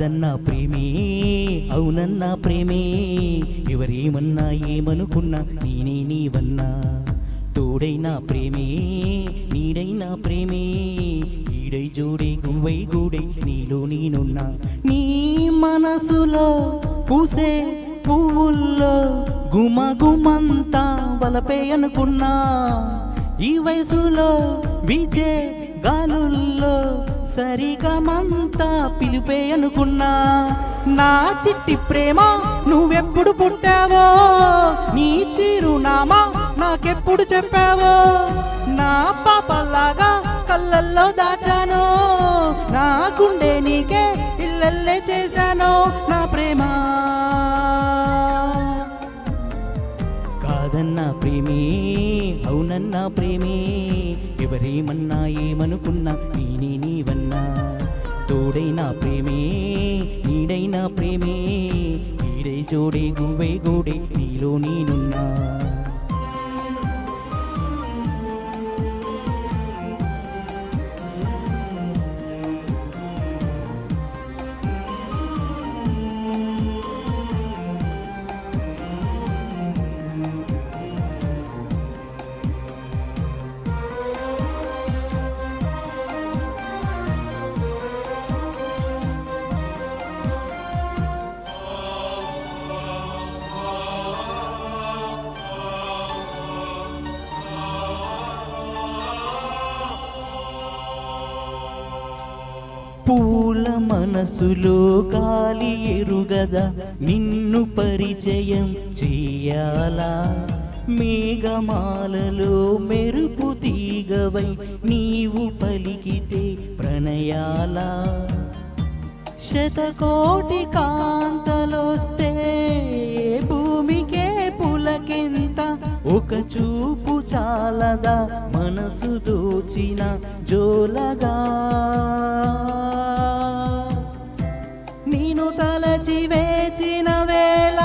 కాదన్నా ప్రేమే అవునన్నా ప్రేమే ఎవరేమన్నా ఏమనుకున్నా నేనే నీవన్నా తోడైనా ప్రేమే నీడైనా ప్రేమే ఈడై జోడే గువ్వై గూడై నీలో నేనున్నా నీ మనసులో పూసే పువ్వుల్లో గుమగుమంతా వలపే అనుకున్నా ఈ వయసులో వీచే గాలుల్లో సరిగమంతా పిలిపే అనుకున్నా నా చిట్టి ప్రేమ నువ్వెప్పుడు పుట్టావో నీ చిరునామా నాకెప్పుడు చెప్పావో నా పాపలాగా కళ్ళల్లో దాచాను నా గుండె నీకే ఇల్లల్లే చేశాను నా ప్రేమ కాదన్నా ప్రేమే అవునన్నా ప్రేమే ఎవరేమన్నా ఏమనుకున్నా నేనే నీవన్నా తోడైనా ప్రేమే నీడైనా ప్రేమే ఈడై జోడే గువ్వై గూడే నీలో నేనున్నా పూల మనసులో గాలి ఎరుగదా నిన్ను పరిచయం చెయ్యాలా మేఘమాలలో మెరుపు తీగవై నీవు పలికితే ప్రణయాలా శతకోటి కాంతలొస్తే భూమికే పులకెంత ఒక చూపు చాలదా మనసు దోచిన జోలగా నేను తలచి వేచిన వేళ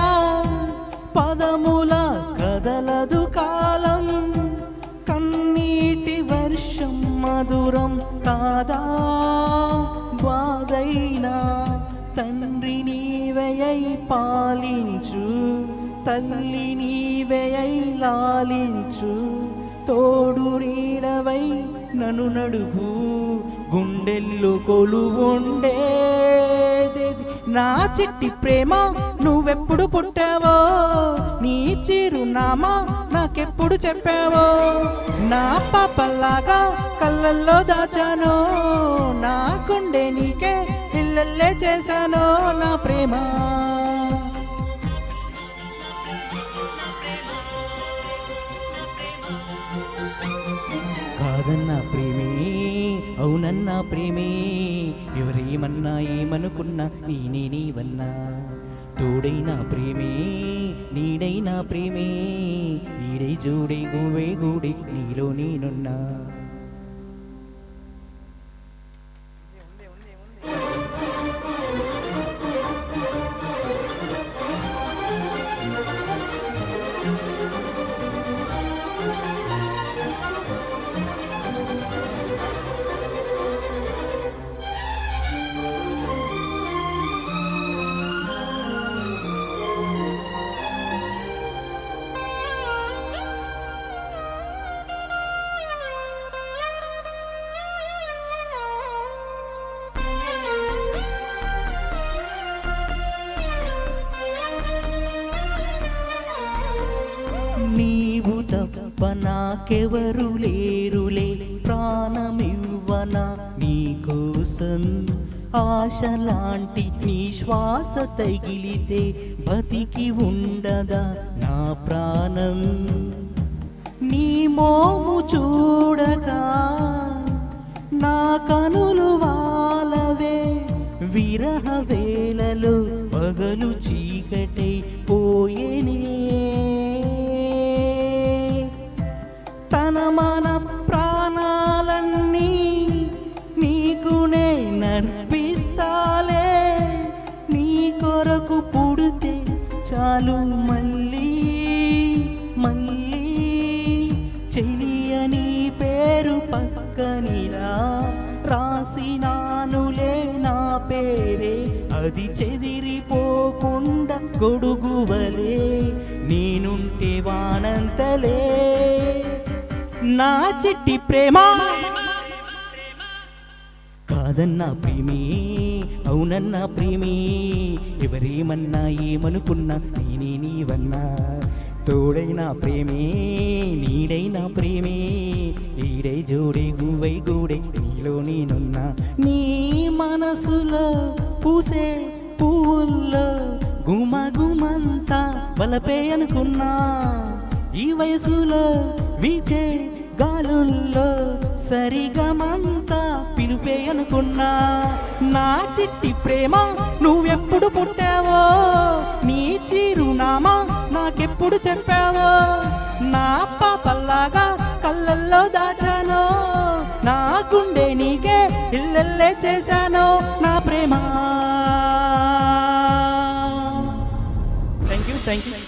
పదముల కదలదు కాలం కన్నీటి వర్షం మధురం కాదా బాధైనా తండ్రి నీవై పాలించు తల్లి నీవై లాలించు తోడు నీడవై నన్ను నడుగు గుండెల్లో కొలువుండే నా చిట్టి ప్రేమ నువ్వెప్పుడు పుట్టావో నీ చిరునామా నాకెప్పుడు చెప్పావో నా పాపల్లాగా కళ్ళల్లో దాచాను నా గుండె నీకే ఇల్లల్లే చేశాను నా ప్రేమ కాదన్నా ప్రేమే అవునన్నా ప్రేమే ఎవరేమన్నా ఏమనుకున్నా నేనే నీవన్నా తోడైనా ప్రేమే నీడైనా ప్రేమే ఈడై జోడే గువ్వై గూడే నీలో నేనున్నా నీవు తప్ప నాకెవరు లేరులే ప్రాణమివ్వనా నీకోసం ఆశలాంటి నీ శ్వాస తగిలితే బతికి ఉండదా నా ప్రాణం నీ మోము చూడగా నా కనులు వాలవే విరహ వేళలో పగలు చీకటై పోయేనే తన మన ప్రాణాలన్నీ నీకునే నర్పిస్తాలే నీ కొరకు పుడితే చాలు మళ్ళీ మళ్ళీ చెలియని పేరు పక్కనిలా రాసినానులే నా పేరే మది చెదిరిపోకుండా గొడుగువలే నేనుంటే వానంతలే నా చిట్టి ప్రేమ కాదన్నా ప్రేమే అవునన్నా ప్రేమే ఎవరేమన్నా ఏమనుకున్నా నేనే నీవన్నా తోడైనా ప్రేమే నీడైనా ప్రేమే ఈడై జోడే గువై గూడే నీలో నేనున్నా నీ మనసులో పూసే పువ్వుల్లో గుమగుమంతా వలపే అనుకున్నా ఈ వయసులో వీచే గాలుల్లో సరిగమంతా పిలుపే అనుకున్నా నా చిట్టి ప్రేమ నువ్వెప్పుడు పుట్టావో నీ చిరునామా నాకెప్పుడు చెప్పావో నా పాపల్లాగా కళ్ళల్లో దాచాను నా గుండె నీకే ఇల్లెల్లే చేశాను నా ప్రేమ థ్యాంక్ యూ